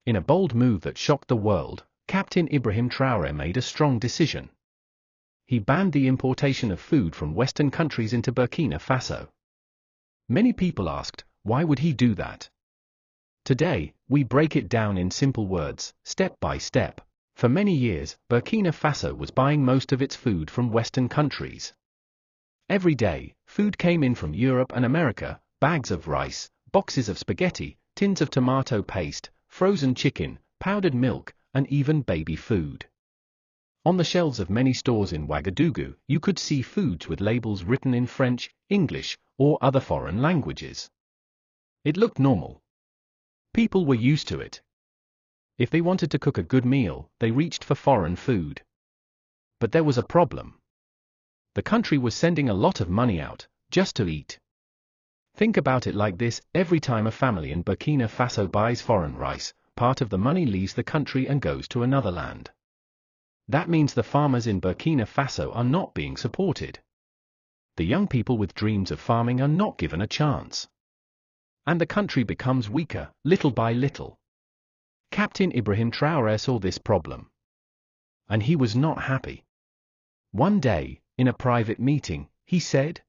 In a bold move that shocked the world, Captain Ibrahim Traoré made a strong decision. He banned the importation of food from Western countries into Burkina Faso. Many people asked, why would he do that? Today, we break it down in simple words, step by step. For many years, Burkina Faso was buying most of its food from Western countries. Every day, food came in from Europe and America, bags of rice, boxes of spaghetti, tins of tomato paste, frozen chicken, powdered milk, and even baby food. On the shelves of many stores in Ouagadougou, you could see foods with labels written in French, English, or other foreign languages. It looked normal. People were used to it. If they wanted to cook a good meal, they reached for foreign food. But there was a problem. The country was sending a lot of money out, just to eat. Think about it like this: every time a family in Burkina Faso buys foreign rice, part of the money leaves the country and goes to another land. That means the farmers in Burkina Faso are not being supported. The young people with dreams of farming are not given a chance. And the country becomes weaker, little by little. Captain Ibrahim Traoré saw this problem. And he was not happy. One day, in a private meeting, he said,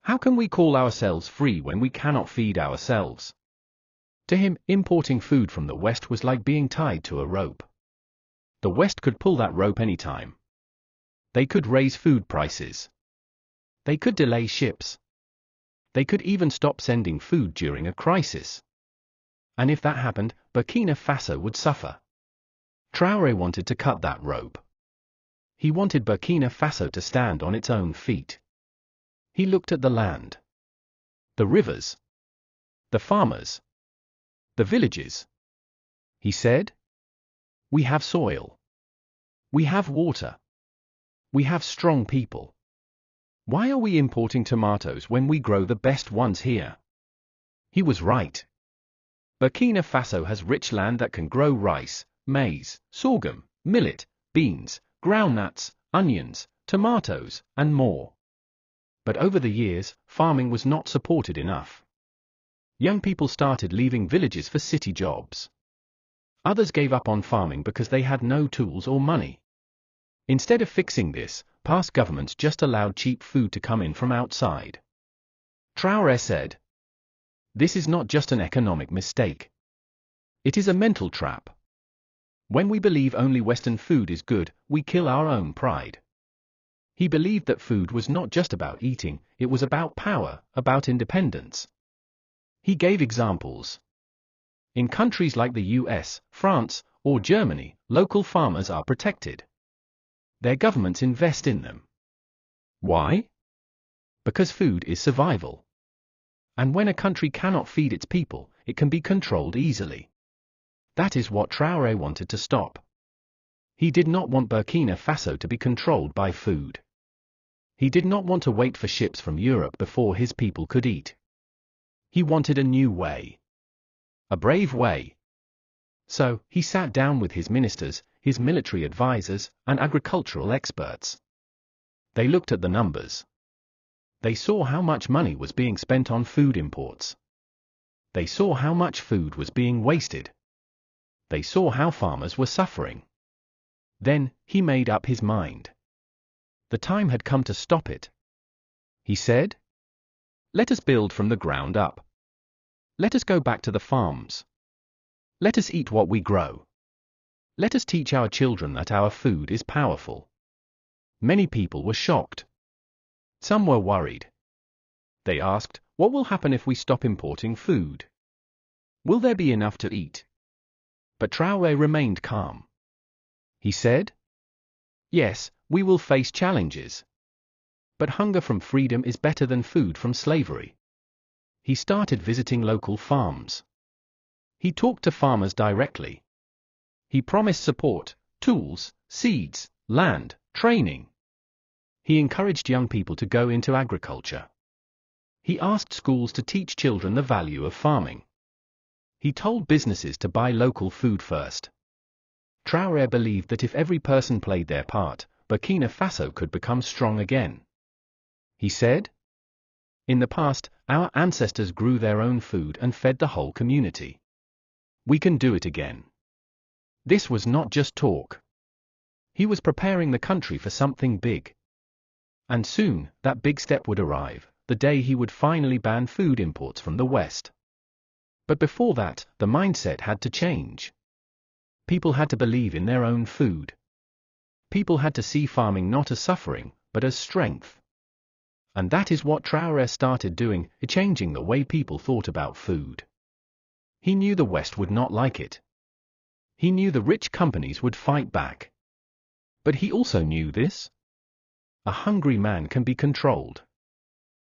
"How can we call ourselves free when we cannot feed ourselves?" To him, importing food from the West was like being tied to a rope. The West could pull that rope anytime. They could raise food prices. They could delay ships. They could even stop sending food during a crisis. And if that happened, Burkina Faso would suffer. Traoré wanted to cut that rope. He wanted Burkina Faso to stand on its own feet. He looked at the land, the rivers, the farmers, the villages. He said, "We have soil. We have water. We have strong people. Why are we importing tomatoes when we grow the best ones here?" He was right. Burkina Faso has rich land that can grow rice, maize, sorghum, millet, beans, groundnuts, onions, tomatoes, and more. But over the years, farming was not supported enough. Young people started leaving villages for city jobs. Others gave up on farming because they had no tools or money. Instead of fixing this, past governments just allowed cheap food to come in from outside. Traoré said, "This is not just an economic mistake. It is a mental trap. When we believe only Western food is good, we kill our own pride." He believed that food was not just about eating, it was about power, about independence. He gave examples. In countries like the US, France, or Germany, local farmers are protected. Their governments invest in them. Why? Because food is survival. And when a country cannot feed its people, it can be controlled easily. That is what Traoré wanted to stop. He did not want Burkina Faso to be controlled by food. He did not want to wait for ships from Europe before his people could eat. He wanted a new way. A brave way. So, he sat down with his ministers, his military advisors, and agricultural experts. They looked at the numbers. They saw how much money was being spent on food imports. They saw how much food was being wasted. They saw how farmers were suffering. Then, he made up his mind. The time had come to stop it. He said, "Let us build from the ground up. Let us go back to the farms. Let us eat what we grow. Let us teach our children that our food is powerful." Many people were shocked. Some were worried. They asked, what will happen if we stop importing food? Will there be enough to eat? But Traoré remained calm. He said, "Yes, we will face challenges. But hunger from freedom is better than food from slavery." He started visiting local farms. He talked to farmers directly. He promised support, tools, seeds, land, training. He encouraged young people to go into agriculture. He asked schools to teach children the value of farming. He told businesses to buy local food first. Traoré believed that if every person played their part, Burkina Faso could become strong again. He said, "In the past, our ancestors grew their own food and fed the whole community. We can do it again. This was not just talk. He was preparing the country for something big. And soon, that big step would arrive, the day he would finally ban food imports from the West. But before that, the mindset had to change. People had to believe in their own food. People had to see farming not as suffering, but as strength. And that is what Traoré started doing, changing the way people thought about food. He knew the West would not like it. He knew the rich companies would fight back. But he also knew this. A hungry man can be controlled.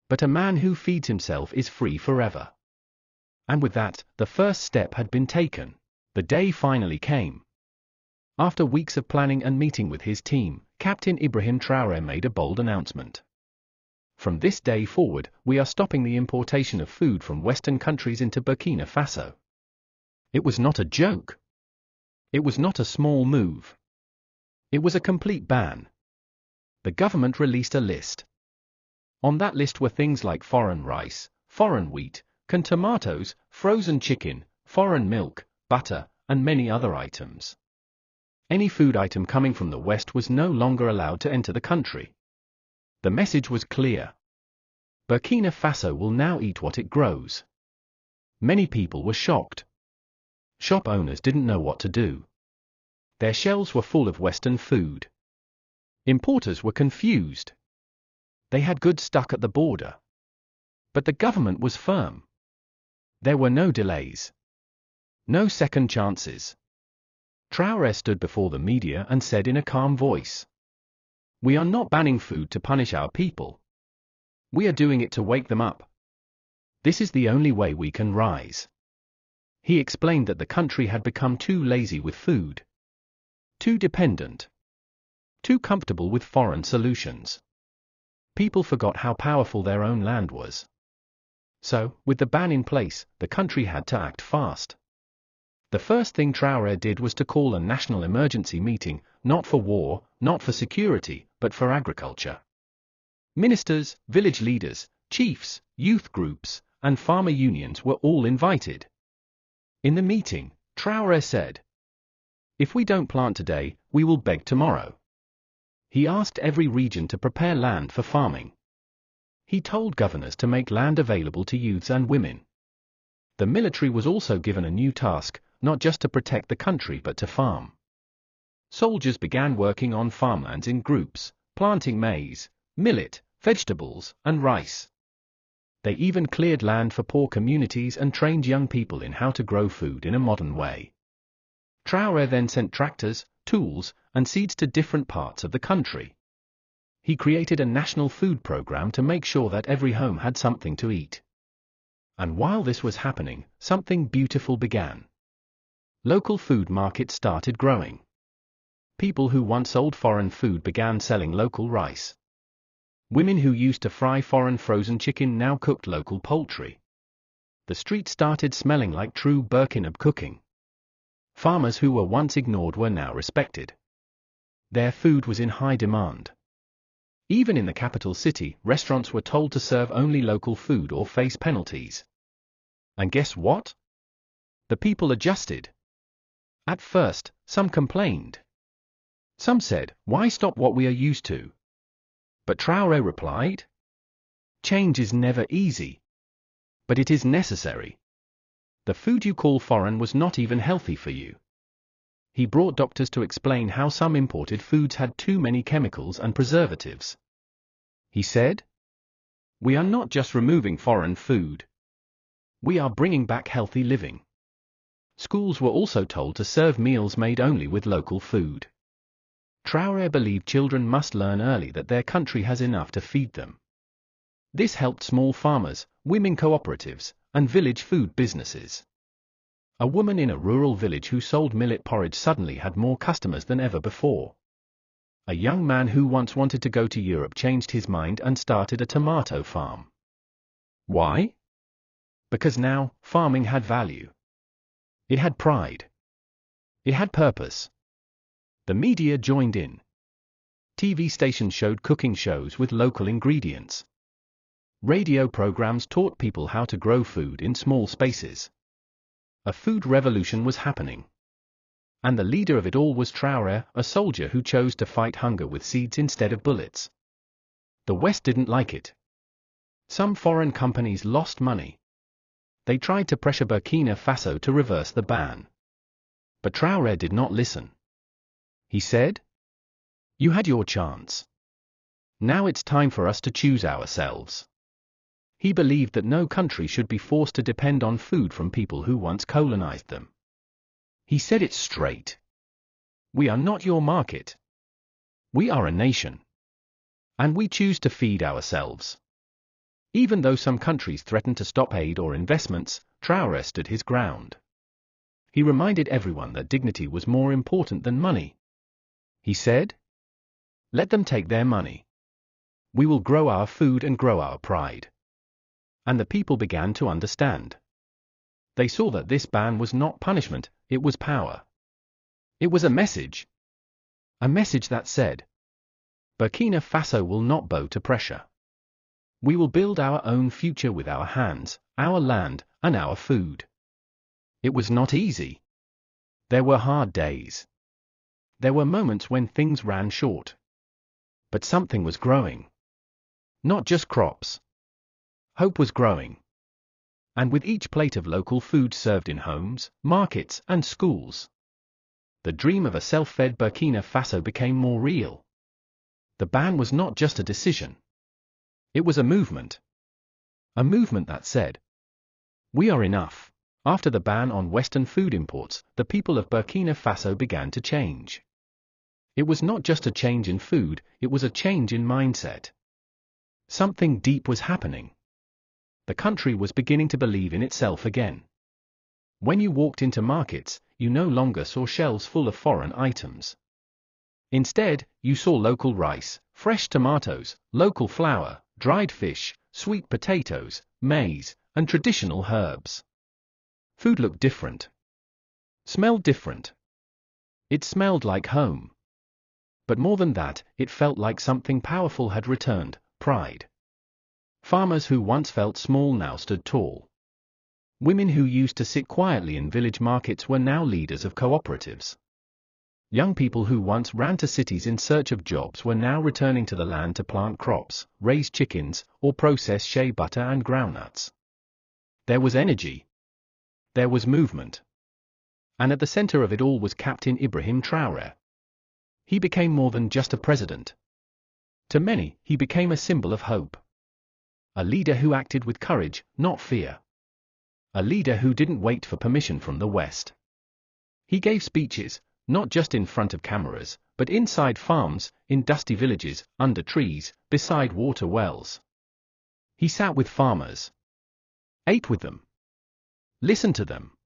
But a man who feeds himself is free forever. And with that, the first step had been taken. The day finally came. After weeks of planning and meeting with his team, Captain Ibrahim Traoré made a bold announcement. From this day forward, we are stopping the importation of food from Western countries into Burkina Faso. It was not a joke. It was not a small move. It was a complete ban. The government released a list. On that list were things like foreign rice, foreign wheat, canned tomatoes, frozen chicken, foreign milk, butter, and many other items. Any food item coming from the West was no longer allowed to enter the country. The message was clear. Burkina Faso will now eat what it grows. Many people were shocked. Shop owners didn't know what to do. Their shelves were full of Western food. Importers were confused. They had goods stuck at the border. But the government was firm. There were no delays. No second chances. Traoré stood before the media and said in a calm voice, "We are not banning food to punish our people. We are doing it to wake them up. This is the only way we can rise." He explained that the country had become too lazy with food. Too dependent. Too comfortable with foreign solutions. People forgot how powerful their own land was. So, with the ban in place, the country had to act fast. The first thing Traoré did was to call a national emergency meeting, not for war, not for security, but for agriculture. Ministers, village leaders, chiefs, youth groups, and farmer unions were all invited. In the meeting, Traoré said, "If we don't plant today, we will beg tomorrow." He asked every region to prepare land for farming. He told governors to make land available to youths and women. The military was also given a new task, not just to protect the country but to farm. Soldiers began working on farmlands in groups, planting maize, millet, vegetables, and rice. They even cleared land for poor communities and trained young people in how to grow food in a modern way. Traoré then sent tractors, tools, and seeds to different parts of the country. He created a national food program to make sure that every home had something to eat. And while this was happening, something beautiful began. Local food markets started growing. People who once sold foreign food began selling local rice. Women who used to fry foreign frozen chicken now cooked local poultry. The streets started smelling like true Burkina cooking. Farmers who were once ignored were now respected. Their food was in high demand. Even in the capital city, restaurants were told to serve only local food or face penalties. And guess what? The people adjusted. At first, some complained. Some said, "Why stop what we are used to?" But Traoré replied, "Change is never easy. But it is necessary. The food you call foreign was not even healthy for you." He brought doctors to explain how some imported foods had too many chemicals and preservatives. He said, "We are not just removing foreign food. We are bringing back healthy living." Schools were also told to serve meals made only with local food. Traoré believed children must learn early that their country has enough to feed them. This helped small farmers, women cooperatives, and village food businesses. A woman in a rural village who sold millet porridge suddenly had more customers than ever before. A young man who once wanted to go to Europe changed his mind and started a tomato farm. Why? Because now, farming had value. It had pride. It had purpose. The media joined in. TV stations showed cooking shows with local ingredients. Radio programs taught people how to grow food in small spaces. A food revolution was happening. And the leader of it all was Traoré, a soldier who chose to fight hunger with seeds instead of bullets. The West didn't like it. Some foreign companies lost money. They tried to pressure Burkina Faso to reverse the ban. But Traoré did not listen. He said, "You had your chance. Now it's time for us to choose ourselves." He believed that no country should be forced to depend on food from people who once colonized them. He said it straight. "We are not your market. We are a nation. And we choose to feed ourselves." Even though some countries threatened to stop aid or investments, Traoré stood his ground. He reminded everyone that dignity was more important than money. He said, "Let them take their money. We will grow our food and grow our pride." And the people began to understand. They saw that this ban was not punishment, it was power. It was a message. A message that said, Burkina Faso will not bow to pressure. We will build our own future with our hands, our land, and our food. It was not easy. There were hard days. There were moments when things ran short. But something was growing. Not just crops. Hope was growing. And with each plate of local food served in homes, markets, and schools, the dream of a self-fed Burkina Faso became more real. The ban was not just a decision. It was a movement. A movement that said, "We are enough." After the ban on Western food imports, the people of Burkina Faso began to change. It was not just a change in food, it was a change in mindset. Something deep was happening. The country was beginning to believe in itself again. When you walked into markets, you no longer saw shelves full of foreign items. Instead, you saw local rice, fresh tomatoes, local flour, dried fish, sweet potatoes, maize, and traditional herbs. Food looked different. Smelled different. It smelled like home. But more than that, it felt like something powerful had returned, pride. Farmers who once felt small now stood tall. Women who used to sit quietly in village markets were now leaders of cooperatives. Young people who once ran to cities in search of jobs were now returning to the land to plant crops, raise chickens, or process shea butter and groundnuts. There was energy. There was movement. And at the center of it all was Captain Ibrahim Traoré. He became more than just a president. To many, he became a symbol of hope. A leader who acted with courage, not fear. A leader who didn't wait for permission from the West. He gave speeches, not just in front of cameras, but inside farms, in dusty villages, under trees, beside water wells. He sat with farmers. Ate with them. Listened to them.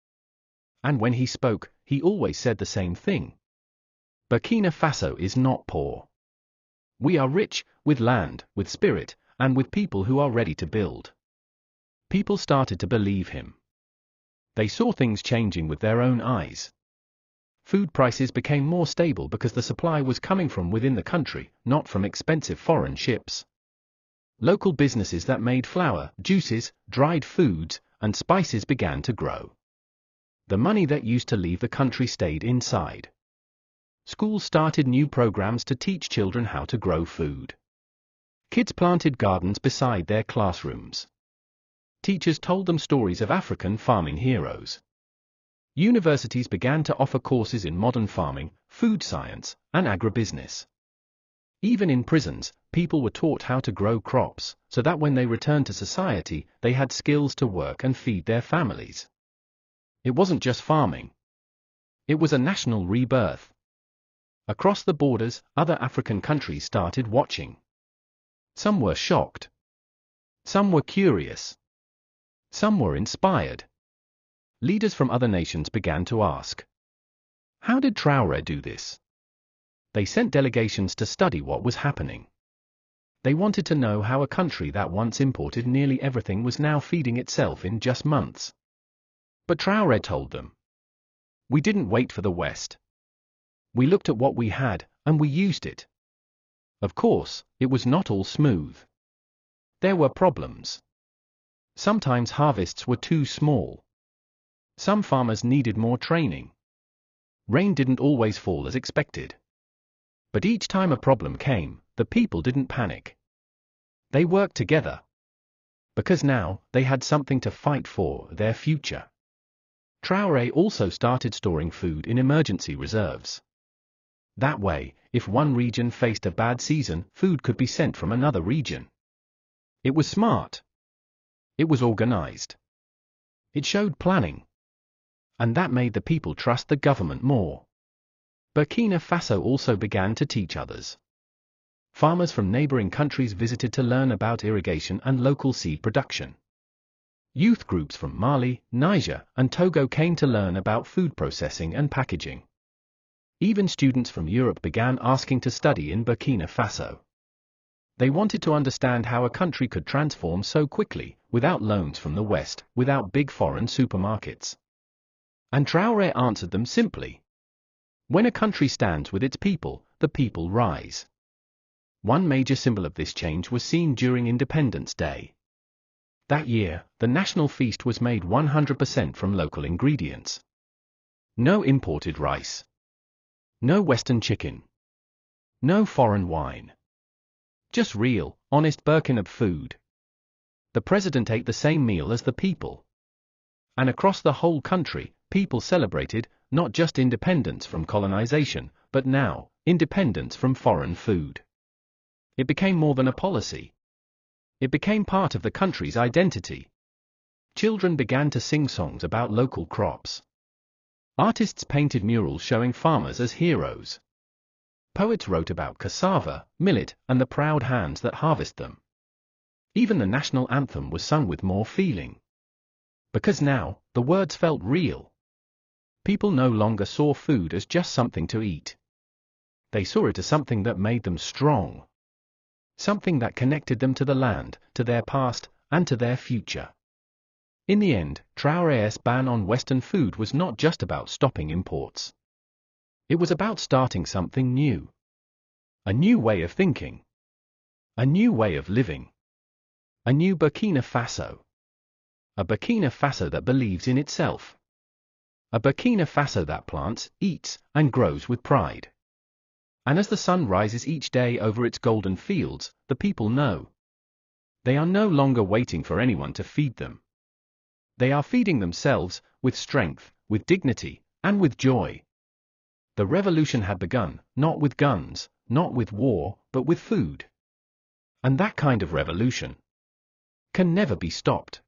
And when he spoke, he always said the same thing. Burkina Faso is not poor. We are rich, with land, with spirit, and with people who are ready to build. People started to believe him. They saw things changing with their own eyes. Food prices became more stable because the supply was coming from within the country, not from expensive foreign ships. Local businesses that made flour, juices, dried foods, and spices began to grow. The money that used to leave the country stayed inside. Schools started new programs to teach children how to grow food. Kids planted gardens beside their classrooms. Teachers told them stories of African farming heroes. Universities began to offer courses in modern farming, food science, and agribusiness. Even in prisons, people were taught how to grow crops, so that when they returned to society, they had skills to work and feed their families. It wasn't just farming. It was a national rebirth. Across the borders, other African countries started watching. Some were shocked. Some were curious. Some were inspired. Leaders from other nations began to ask, how did Traoré do this? They sent delegations to study what was happening. They wanted to know how a country that once imported nearly everything was now feeding itself in just months. But Traoré told them, we didn't wait for the West. We looked at what we had, and we used it. Of course, it was not all smooth. There were problems. Sometimes harvests were too small. Some farmers needed more training. Rain didn't always fall as expected. But each time a problem came, the people didn't panic. They worked together. Because now, they had something to fight for, their future. Traoré also started storing food in emergency reserves. That way, if one region faced a bad season, food could be sent from another region. It was smart. It was organized. It showed planning. And that made the people trust the government more. Burkina Faso also began to teach others. Farmers from neighboring countries visited to learn about irrigation and local seed production. Youth groups from Mali, Niger, and Togo came to learn about food processing and packaging. Even students from Europe began asking to study in Burkina Faso. They wanted to understand how a country could transform so quickly, without loans from the West, without big foreign supermarkets. And Traoré answered them simply. When a country stands with its people, the people rise. One major symbol of this change was seen during Independence Day. That year, the national feast was made 100% from local ingredients. No imported rice. No Western chicken. No foreign wine. Just real, honest Burkina food. The president ate the same meal as the people. And across the whole country, people celebrated, not just independence from colonization, but now, independence from foreign food. It became more than a policy. It became part of the country's identity. Children began to sing songs about local crops. Artists painted murals showing farmers as heroes. Poets wrote about cassava, millet, and the proud hands that harvest them. Even the national anthem was sung with more feeling. Because now, the words felt real. People no longer saw food as just something to eat. They saw it as something that made them strong. Something that connected them to the land, to their past, and to their future. In the end, Traoré's ban on Western food was not just about stopping imports. It was about starting something new. A new way of thinking. A new way of living. A new Burkina Faso. A Burkina Faso that believes in itself. A Burkina Faso that plants, eats, and grows with pride. And as the sun rises each day over its golden fields, the people know. They are no longer waiting for anyone to feed them. They are feeding themselves, with strength, with dignity, and with joy. The revolution had begun, not with guns, not with war, but with food. And that kind of revolution can never be stopped.